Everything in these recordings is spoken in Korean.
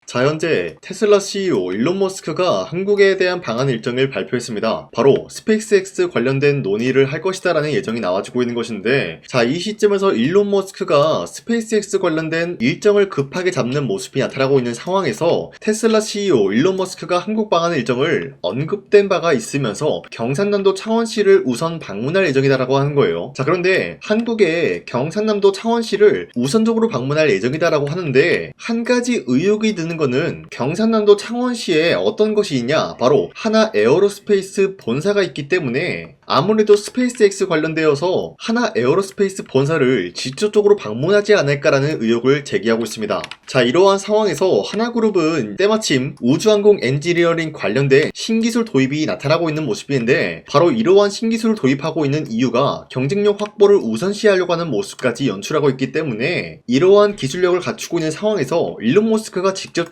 자, 현재 테슬라 CEO 일론 머스크가 한국에 대한 방한 일정을 발표했습니다. 바로 스페이스X 관련된 논의를 할 것이다 라는 예정이 나와지고 있는 것인데, 자, 이 시점에서 일론 머스크가 스페이스X 관련된 일정을 급하게 잡는 모습이 나타나고 있는 상황에서 테슬라 CEO 일론 머스크가 한국 방한 일정을 언급된 바가 있으면서 경산남도 창원시를 우선 방문할 예정이다라고 하는 거예요. 자, 그런데 한국의 경산남도 창원시를 우선적으로 방문할 예정이다라고 하는데, 한 가지 의혹이 드는 거는 경산남도 창원시에 어떤 것이 있냐, 바로 하나 에어로스페이스 본사가 있기 때문에 아무래도 스페이스X 관련되어서 하나 에어로스페이스 본사를 직접적으로 방문하지 않을까라는 의혹을 제기하고 있습니다. 자, 이러한 상황에서 하나그룹은 때마침 우주항공 엔지니어링 관련된 신기술 도입이 나타나고 있는 모습인데, 바로 이러한 신기술을 도입하고 있는 이유가 경쟁력 확보를 우선시하려고 하는 모습까지 연출하고 있기 때문에, 이러한 기술력을 갖추고 있는 상황에서 일론 머스크가 직접적으로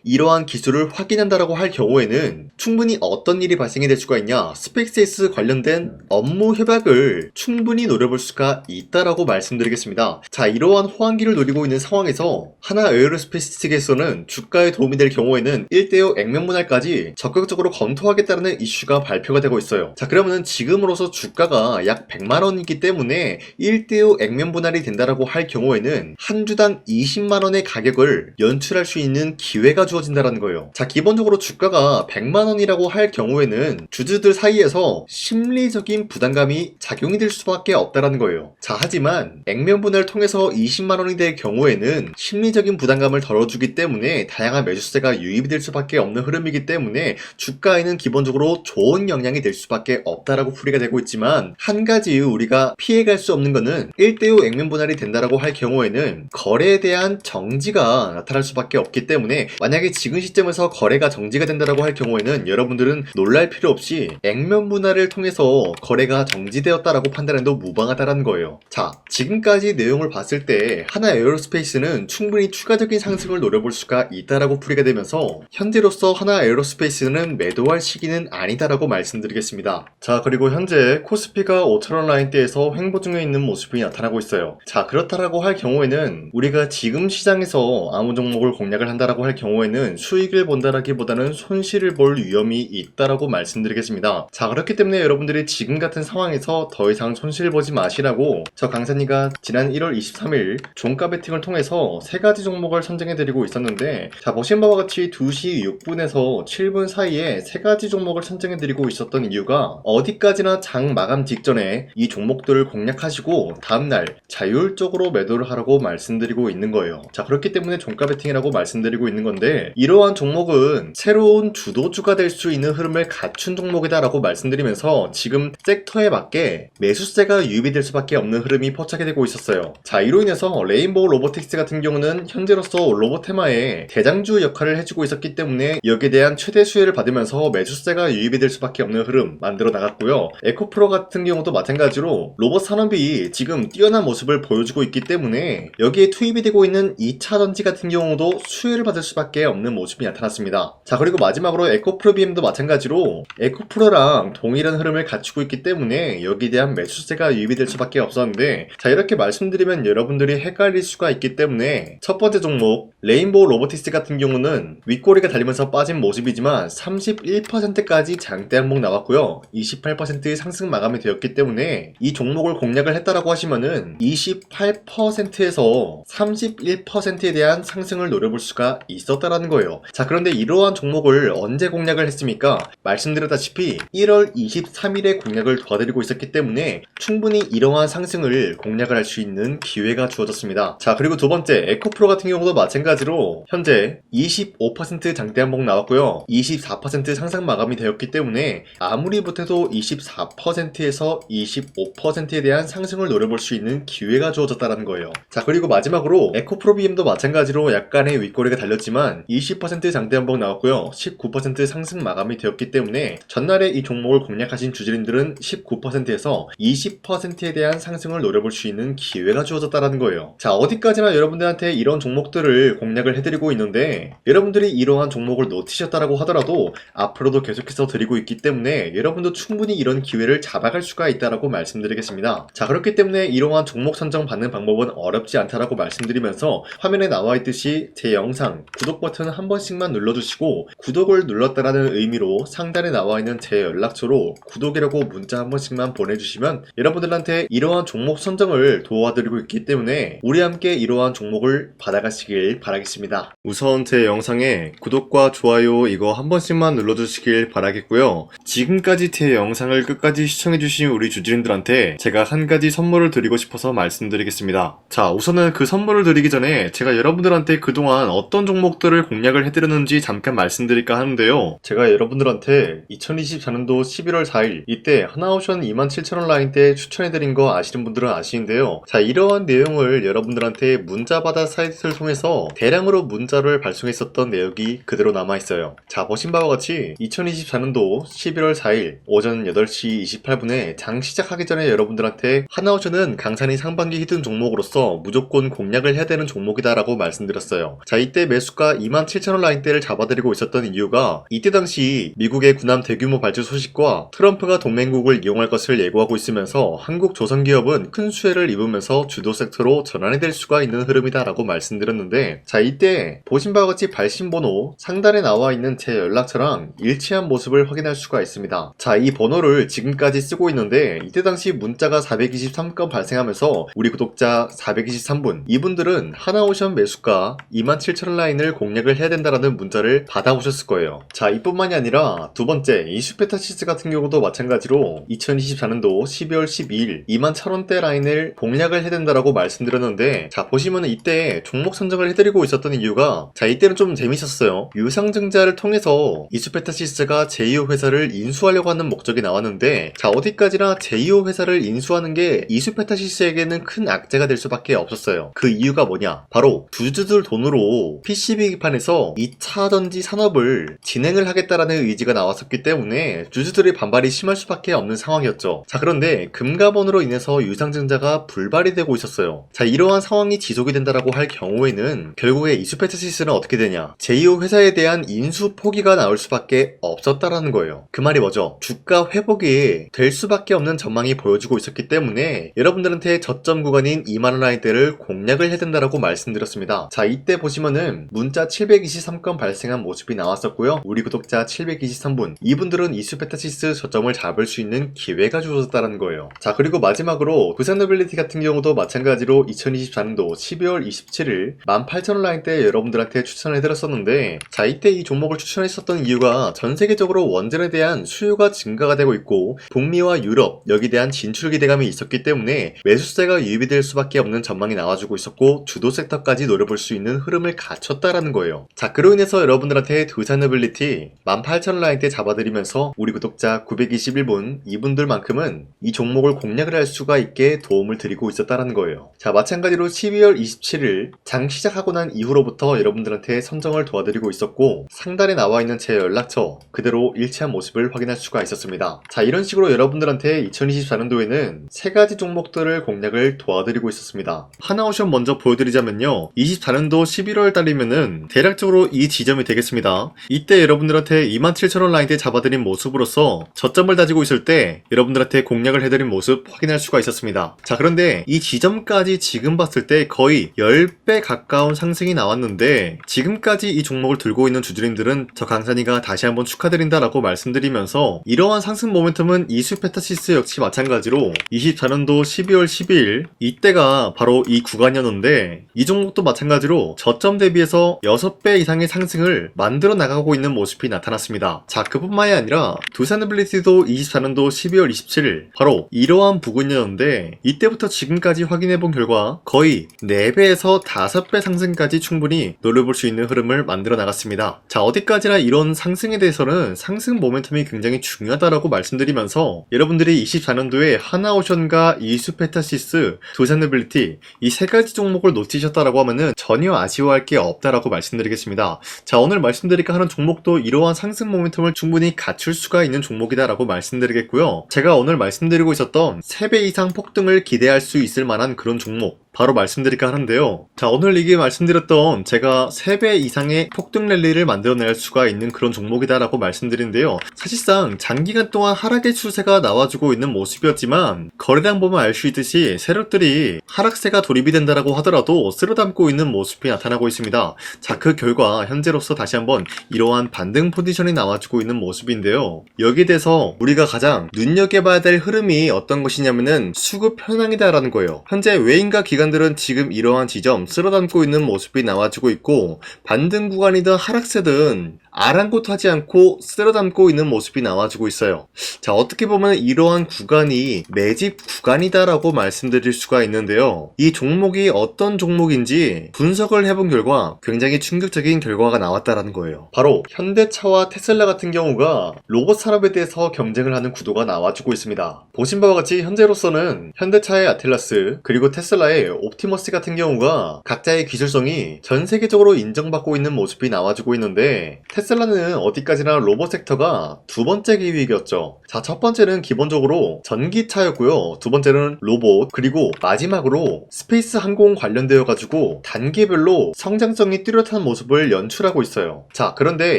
이러한 기술을 확인한다라고 할 경우에는 충분히 어떤 일이 발생이 될 수가 있냐, 스페이스X 관련된 업무 협약을 충분히 노려볼 수가 있다라고 말씀드리겠습니다. 자, 이러한 호황기를 노리고 있는 상황에서 하나 에어로스페이스 측에서는 주가에 도움이 될 경우에는 1대5 액면 분할까지 적극적으로 검토하겠다는 이슈가 발표가 되고 있어요. 자, 그러면은 지금으로서 주가가 약 100만원이기 때문에 1대5 액면 분할이 된다라고 할 경우에는 한 주당 20만원의 가격을 연출할 수 있는 기회가 주어진다라는 거예요. 자, 기본적으로 주가가 100만원이라고 할 경우에는 주주들 사이에서 심리적인 부담감이 작용이 될 수밖에 없다라는 거예요. 자, 하지만 액면 분할을 통해서 20만원이 될 경우에는 심리적인 부담감을 덜어주기 때문에 다양한 매수세가 유입이 될 수밖에 없는 흐름이기 때문에 주가에는 기본적으로 좋은 영향이 될 수밖에 없다라고 풀이가 되고 있지만, 한 가지 우리가 피해갈 수 없는 거는 1대5 액면 분할이 된다라고 할 경우에는 거래에 대한 정지가 나타날 수밖에 없기 때문에, 만약에 지금 시점에서 거래가 정지가 된다라고 할 경우에는 여러분들은 놀랄 필요 없이 액면 분할을 통해서 거래가 정지되었다라고 판단해도 무방하다라는 거예요. 자, 지금까지 내용을 봤을 때 하나 에어로스페이스는 충분히 추가적인 상승을 노려볼 수가 있다라고 풀이가 되면서 현재로서 하나 에어로스페이스는 매도할 시기는 아니다라고 말씀드리겠습니다. 자, 그리고 현재 코스피가 5,000원 라인대에서 횡보 중에 있는 모습이 나타나고 있어요. 자, 그렇다라고 할 경우에는 우리가 지금 시장에서 아무 종목을 공략을 한다라고 할 경우에는 수익을 본다라기보다는 손실을 볼 위험이 있다라고 말씀드리겠습니다. 자, 그렇기 때문에 여러분들이 지금 같은 상황에서 더 이상 손실 보지 마시라고 저 강사니가 지난 1월 23일 종가 베팅을 통해서 3가지 종목을 선정해드리고 있었는데, 자, 보신 바와 같이 2시 6분에서 7분 사이에 3가지 종목을 선정해드리고 있었던 이유가 어디까지나 장 마감 직전에 이 종목들을 공략하시고 다음날 자율적으로 매도를 하라고 말씀드리고 있는 거예요. 자, 그렇기 때문에 종가 베팅이라고 말씀드리고 있는 건데, 이러한 종목은 새로운 주도주가 될 수 있는 흐름을 갖춘 종목이다 라고 말씀드리면서 지금 섹터에 맞게 매수세가 유입이 될 수밖에 없는 흐름이 포착이 되고 있었어요. 자, 이로 인해서 레인보우 로보틱스 같은 경우는 현재로서 로보테마의 대장주 역할을 해주고 있었기 때문에 여기에 대한 최대 수혜를 받으면서 매수세가 유입이 될 수밖에 없는 흐름 만들어 나갔고요. 에코프로 같은 경우도 마찬가지로 로봇 산업이 지금 뛰어난 모습을 보여주고 있기 때문에 여기에 투입이 되고 있는 2차 전지 같은 경우도 수혜를 받을 수밖에 없는 모습이 나타났습니다. 자, 그리고 마지막으로 에코프로 BM도 마찬가지로 에코프로랑 동일한 흐름을 갖추고 있기 때문에 여기에 대한 매수세가 유입이 될 수밖에 없었는데, 자, 이렇게 말씀드리면 여러분들이 헷갈릴 수가 있기 때문에 첫 번째 종목 레인보우 로보틱스 같은 경우는 윗꼬리가 달리면서 빠진 모습이지만 31%까지 장대 항목 나왔고요. 28% 상승 마감이 되었기 때문에 이 종목을 공략을 했다라고 하시면은 28%에서 31%에 대한 상승을 노려볼 수가 있었다라는 거예요. 자, 그런데 이러한 종목을 언제 공략을 했습니까? 말씀드렸다시피 1월 23일에 공략을 도와드리고 있었기 때문에 충분히 이러한 상승을 공략을 할 수 있는 기회가 주어졌습니다. 자, 그리고 두 번째 에코프로 같은 경우도 마찬가지로 현재 25% 장대 항목 나왔고요. 24% 상승 마감이 되었기 때문에 아무리 못해도 24%에서 25%에 대한 상승을 노려볼 수 있는 기회가 주어졌다는 거예요. 자, 그리고 마지막으로 에코프로 BM도 마찬가지로 약간의 윗꼬리가 달렸지만 20% 장대 항목 나왔고요. 19% 상승 마감이 되었기 때문에 전날에 이 종목을 공략하신 주주님들은 19%에서 20%에 대한 상승을 노려볼 수 있는 기회가 주어졌다는 거예요. 자, 어디까지나 여러분들한테 이런 종목들을 공략을 해드리고 있는데, 여러분들이 이러한 종목을 놓치셨다라고 하더라도 앞으로도 계속해서 드리고 있기 때문에 여러분도 충분히 이런 기회를 잡아갈 수가 있다라고 말씀드리겠습니다. 자, 그렇기 때문에 이러한 종목 선정 받는 방법은 어렵지 않다라고 말씀드리면서 화면에 나와 있듯이 제 영상 영상 구독 버튼 한 번씩만 눌러주시고 구독을 눌렀다라는 의미로 상단에 나와있는 제 연락처로 구독이라고 문자 한 번씩만 보내주시면 여러분들한테 이러한 종목 선정을 도와드리고 있기 때문에 우리 함께 이러한 종목을 받아가시길 바라겠습니다. 우선 제 영상에 구독과 좋아요 이거 한 번씩만 눌러주시길 바라겠고요. 지금까지 제 영상을 끝까지 시청해주신 우리 주주님들한테 제가 한 가지 선물을 드리고 싶어서 말씀드리겠습니다. 자, 우선은 그 선물을 드리기 전에 제가 여러분들한테 그동안 어떤 종목들을 공략을 해드렸는지 잠깐 말씀드릴까 하는데요. 제가 여러분들한테 2024년도 11월 4일 이때 하나오션 27,000원 라인대 추천해드린 거 아시는 분들은 아시는데요. 자, 이러한 내용을 여러분들한테 문자받아 사이트를 통해서 대량으로 문자를 발송했었던 내역이 그대로 남아있어요. 자, 보신 바와 같이 2024년도 11월 4일 오전 8시 28분에 장 시작하기 전에 여러분들한테 하나오션은 강산이 상반기 히든 종목으로서 무조건 공략을 해야 되는 종목이다 라고 말씀드렸어요. 자, 이때 매수가 27,000원 라인대를 잡아드리고 있었던 이유가 이때 당시 미국의 군함 대규모 발주 소식과 트럼프가 동맹국을 이용할 것을 예고하고 있으면서 한국 조선기업은 큰 수혜를 입으면서 주도 섹터로 전환이 될 수가 있는 흐름이다 라고 말씀드렸는데, 자, 이때 보신 바와 같이 발신번호 상단에 나와 있는 제 연락처랑 일치한 모습을 확인할 수가 있습니다. 자, 이 번호를 지금까지 쓰고 있는데 이때 당시 문자가 423건 발생하면서 우리 구독자 423분 이분들은 하나오션 매수가 27,000원 라인을 공략을 해야 된다라는 문자를 받아오셨을 거예요. 자, 이뿐만이 아니라 두 번째 이슈페타시스 같은 경우도 마찬가지로 2024년도 12월 12일 21,000원대 라인을 공략을 해야 된다라고 말씀드렸는데, 자, 보시면은 이때 종목 선정을 해드리고 있었던 이유가, 자, 이때는 좀 재밌었어요. 유상증자를 통해서 이슈페타시스가 제2호 회사를 인수하려고 하는 목적이 나왔는데, 자, 어디까지나 제2호 회사를 인수하는 게 이슈페타시스에게는 큰 악재가 될 수밖에 없었어요. 그 이유가 뭐냐? 바로 주주들 돈으로 PCB판에서 2차전지 산업을 진행을 하겠다라는 의지가 나왔었기 때문에 주주들의 반발이 심할 수밖에 없는 상황이었죠. 자, 그런데 금가번으로 인해서 유상증자가 불발이 되고 있었어요. 자, 이러한 상황이 지속이 된다라고 할 경우에는 결국에 이슈페타시스는 어떻게 되냐? 제2호 회사에 대한 인수 포기가 나올 수밖에 없었다라는 거예요. 그 말이 뭐죠? 주가 회복이 될 수밖에 없는 전망이 보여주고 있었기 때문에 여러분들한테 저점 구간인 2만원 라인대를 공략을 해야 된다라고 말씀드렸습니다. 자, 이때 보시면은 문자 723건 발생한 모습이 나왔었고요. 우리 구독자 723분 이분들은 이슈페타시스 저점을 잡을 수 있는 기회가 주어졌다는 거예요. 자, 그리고 마지막으로 부산노빌리티 같은 경우도 마찬가지로 2024년도 12월 27일 18,000원 라인대 여러분들한테 추천해드렸었는데, 자, 이때 이 종목을 추천했었던 이유가 전 세계적으로 원전에 대한 수요가 증가가 되고 있고 북미와 유럽 여기에 대한 진출 기대감이 있었기 때문에 매수세가 유입이 될 수밖에 없는 전망이 나와주고 있었고 주도 섹터까지 노려볼 수 있는 흐름을 갖췄다라는 거예요. 자, 그로 인해서 여러분들한테 두산노빌리티 18,000원 라인대 잡아드리면서 우리 구독자 921분 이분들만큼은 이 종목을 공략을 할 수가 있게 도움을 드리고 있었다라는 거예요. 자, 마찬가지로 12월 27일 장 시작하고 난 이후로부터 여러분들한테 선정을 도와드리고 있었고 상단에 나와 있는 제 연락처 그대로 일치한 모습을 확인할 수가 있었습니다. 자, 이런 식으로 여러분들한테 2024년도에는 세 가지 종목들을 공략을 도와드리고 있었습니다. 하나오션 먼저 보여드리자면요, 24년도 11월 달이면은 대략적으로 이 지점이 되겠습니다. 이때 여러분들한테 27,000원 라인대 잡아드린 모습으로서 저점을 다지고 있을 때 여러분들한테 공략을 해드린 모습 확인할 수가 있었습니다. 자, 그런데 이 지점까지 지금 봤을 때 거의 10배 가까운 상승이 나왔는데 지금까지 이 종목을 들고 있는 주주님들은 저 강산이가 다시 한번 축하드린다라고 말씀드리면서 이러한 상승 모멘텀은 이슈페타시스 역시 마찬가지로 24년도 12월 12일 이때가 바로 이 구간이었는데 이 종목도 마찬가지로 저점 대비해서 6배 이상의 상승을 만들어 나가고 있는 모습이 나타났습니다. 자, 그뿐만이 아니라 두산노빌리티도 24년도 12월 27일 바로 이러한 부근이었는데 이때부터 지금까지 확인해본 결과 거의 4배에서 5배 상승까지 충분히 노려볼 수 있는 흐름을 만들어 나갔습니다. 자, 어디까지나 이런 상승에 대해서는 상승 모멘텀이 굉장히 중요하다라고 말씀드리면서 여러분들이 24년도에 하나오션과 이슈페타시스, 두산노빌리티 이 세 가지 종목을 놓치셨다라고 하면은 전혀 아쉬워할 게 없다라고 말씀드리겠습니다. 자, 오늘 말씀드릴까 하는 종목도 이러한 상승 모멘텀을 충분히 갖출 수가 있는 종목이다라고 말씀드리겠고요. 제가 오늘 말씀드리고 있었던 3배 이상 폭등을 기대할 수 있을 만한 그런 종목 바로 말씀드릴까 하는데요. 자, 오늘 이게 말씀드렸던 제가 3배 이상의 폭등 랠리를 만들어낼 수가 있는 그런 종목이다라고 말씀드린데요. 사실상 장기간 동안 하락의 추세가 나와주고 있는 모습이었지만 거래량 보면 알 수 있듯이 세력들이 하락세가 돌입이 된다라고 하더라도 쓸어담고 있는 모습이 나타나고 있습니다. 있습니다. 자, 그 결과 현재로서 다시 한번 이러한 반등 포지션이 나와주고 있는 모습인데요. 여기에 대해서 우리가 가장 눈여겨봐야 될 흐름이 어떤 것이냐면은 수급 현황이다라는 거예요. 현재 외인과 기관들은 지금 이러한 지점 쓸어담고 있는 모습이 나와주고 있고, 반등 구간이든 하락세든 아랑곳하지 않고 쓸어담고 있는 모습이 나와주고 있어요. 자, 어떻게 보면 이러한 구간이 매집 구간이다라고 말씀드릴 수가 있는데요. 이 종목이 어떤 종목인지 분석을 해본 결과 굉장히 충격적인 결과가 나왔다라는 거예요. 바로 현대차와 테슬라 같은 경우가 로봇 산업에 대해서 경쟁을 하는 구도가 나와주고 있습니다. 보신 바와 같이 현재로서는 현대차의 아틀라스 그리고 테슬라의 옵티머스 같은 경우가 각자의 기술성이 전 세계적으로 인정받고 있는 모습이 나와주고 있는데, 테슬라는 어디까지나 로봇 섹터가 두 번째 기획이었죠. 자, 첫 번째는 기본적으로 전기차였고요. 두 번째는 로봇, 그리고 마지막으로 스페이스 항공 관련되어 가지고 단계별로 성장성이 뚜렷한 모습을 연출하고 있어요. 자, 그런데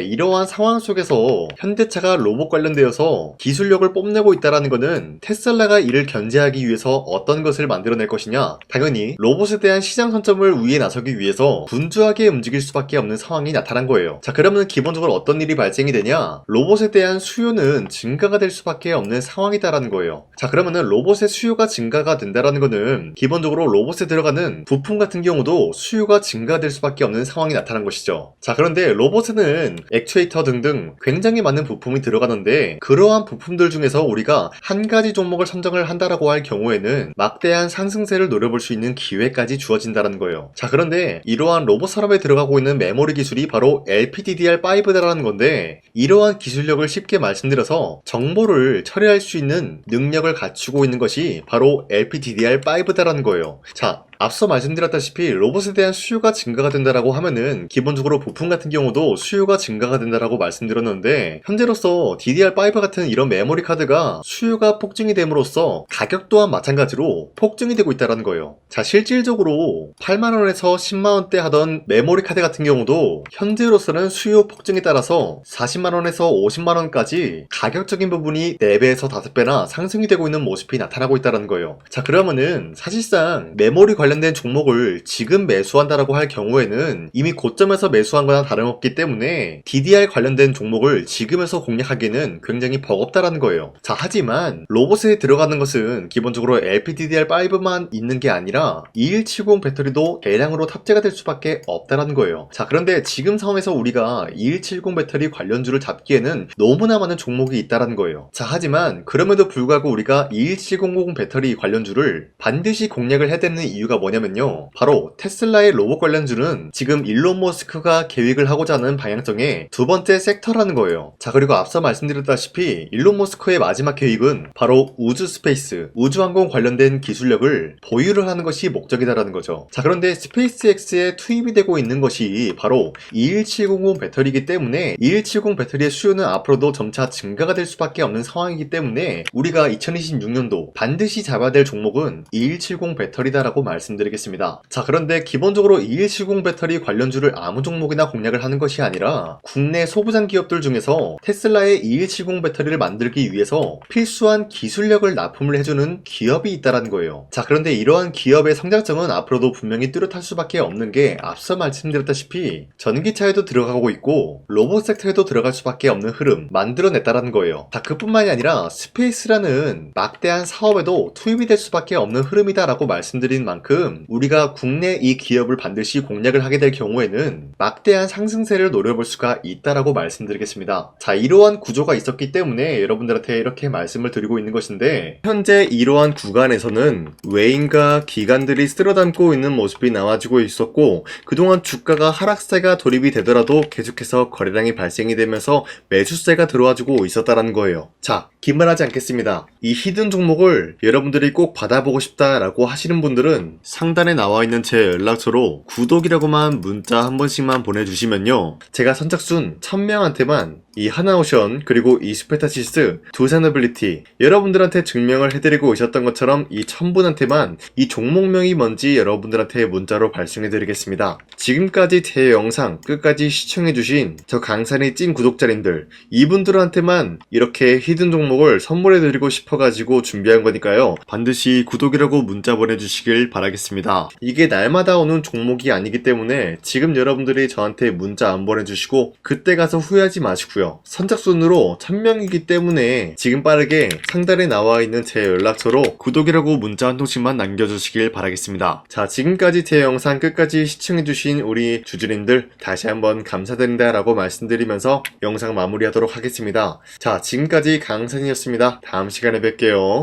이러한 상황 속에서 현대차가 로봇 관련되어서 기술력을 뽐내고 있다는 것은 테슬라가 이를 견제하기 위해서 어떤 것을 만들어낼 것이냐? 당연히 로봇에 대한 시장 선점을 위해 나서기 위해서 분주하게 움직일 수밖에 없는 상황이 나타난 거예요. 자, 그러면 기본적으로 어떤 일이 발생이 되냐? 로봇에 대한 수요는 증가가 될 수밖에 없는 상황이다라는 거예요. 자, 그러면은 로봇의 수요가 증가가 된다라는 거는 기본적으로 로봇에 들어가는 부품 같은 경우도 수요가 증가될 수밖에 없는 상황이 나타난 것이죠. 자, 그런데 로봇에는 액추에이터 등등 굉장히 많은 부품이 들어가는데, 그러한 부품들 중에서 우리가 한 가지 종목을 선정을 한다라고 할 경우에는 막대한 상승세를 노려볼 수 있는 기회까지 주어진다는 거예요. 자, 그런데 이러한 로봇 산업에 들어가고 있는 메모리 기술이 바로 LPDDR5다라는 건데, 이러한 기술력을 쉽게 말씀드려서 정보를 처리할 수 있는 능력을 갖추고 있는 것이 바로 LPDDR5다라는 거예요. 자, 앞서 말씀드렸다시피 로봇에 대한 수요가 증가가 된다라고 하면은 기본적으로 부품 같은 경우도 수요가 증가가 된다라고 말씀드렸는데, 현재로서 DDR5 같은 이런 메모리 카드가 수요가 폭증이 됨으로써 가격 또한 마찬가지로 폭증이 되고 있다는 거예요. 자, 실질적으로 8만원에서 10만원대 하던 메모리 카드 같은 경우도 현재로서는 수요 폭증에 따라서 40만원에서 50만원까지 가격적인 부분이 4배에서 5배나 상승이 되고 있는 모습이 나타나고 있다는 거예요. 자, 그러면은 사실상 메모리 관련된 종목을 지금 매수한다라고 할 경우에는 이미 고점에서 매수한 거나 다름없기 때문에 DDR 관련된 종목을 지금에서 공략하기는 굉장히 버겁다라는 거예요. 자, 하지만 로봇에 들어가는 것은 기본적으로 LPDDR5만 있는 게 아니라 2170 배터리도 대량으로 탑재가 될 수밖에 없다라는 거예요. 자, 그런데 지금 상황에서 우리가 2170 배터리 관련주를 잡기에는 너무나 많은 종목이 있다라는 거예요. 자, 하지만 그럼에도 불구하고 우리가 2170 배터리 관련주를 반드시 공략을 해야 되는 이유가 뭐냐면요, 바로 테슬라의 로봇 관련주는 지금 일론 머스크가 계획을 하고자 하는 방향성의 두 번째 섹터라는 거예요. 자, 그리고 앞서 말씀드렸다시피 일론 머스크의 마지막 계획은 바로 우주 스페이스, 우주항공 관련된 기술력을 보유를 하는 것이 목적이다라는 거죠. 자, 그런데 스페이스X에 투입이 되고 있는 것이 바로 21700 배터리이기 때문에 2170 배터리의 수요는 앞으로도 점차 증가가 될 수밖에 없는 상황이기 때문에 우리가 2026년도 반드시 잡아야 될 종목은 2170 배터리다라고 말씀드리겠습니다. 자, 그런데 기본적으로 2170 배터리 관련주를 아무 종목이나 공략을 하는 것이 아니라 국내 소부장 기업들 중에서 테슬라의 2170 배터리를 만들기 위해서 필수한 기술력을 납품을 해주는 기업이 있다는 거예요. 자, 그런데 이러한 기업의 성장성은 앞으로도 분명히 뚜렷할 수밖에 없는 게 앞서 말씀드렸다시피 전기차에도 들어가고 있고 로봇 섹터에도 들어갈 수밖에 없는 흐름 만들어냈다는 거예요. 자, 그뿐만이 아니라 스페이스라는 막대한 사업에도 투입이 될 수밖에 없는 흐름이다라고 말씀드린 만큼 우리가 국내 이 기업을 반드시 공략을 하게 될 경우에는 막대한 상승세를 노려볼 수가 있다라고 말씀드리겠습니다. 자, 이러한 구조가 있었기 때문에 여러분들한테 이렇게 말씀을 드리고 있는 것인데, 현재 이러한 구간에서는 외인과 기관들이 쓸어담고 있는 모습이 나와주고 있었고, 그동안 주가가 하락세가 돌입이 되더라도 계속해서 거래량이 발생이 되면서 매수세가 들어와주고 있었다는 거예요. 자, 긴말하지 않겠습니다. 이 히든 종목을 여러분들이 꼭 받아보고 싶다라고 하시는 분들은 상단에 나와 있는 제 연락처로 구독이라고만 문자 한 번씩만 보내주시면요, 제가 선착순 1000명한테만 이 하나오션 그리고 이 스페타시스 두 산어빌리티 여러분들한테 증명을 해드리고 있었던 것처럼 이 1000분한테만 이 종목명이 뭔지 여러분들한테 문자로 발송해드리겠습니다. 지금까지 제 영상 끝까지 시청해주신 저 강산이 찐 구독자님들 이분들한테만 이렇게 히든 종목을 선물해드리고 싶어가지고 준비한 거니까요. 반드시 구독이라고 문자 보내주시길 바라겠습니다. 이게 날마다 오는 종목이 아니기 때문에 지금 여러분들이 저한테 문자 안 보내주시고 그때 가서 후회하지 마시고요. 선착순으로 1000명이기 때문에 지금 빠르게 상단에 나와있는 제 연락처로 구독이라고 문자 한 통씩만 남겨주시길 바라겠습니다. 자, 지금까지 제 영상 끝까지 시청해주신 우리 주주님들 다시 한번 감사드린다 라고 말씀드리면서 영상 마무리하도록 하겠습니다. 자, 지금까지 강산이었습니다. 다음 시간에 뵐게요.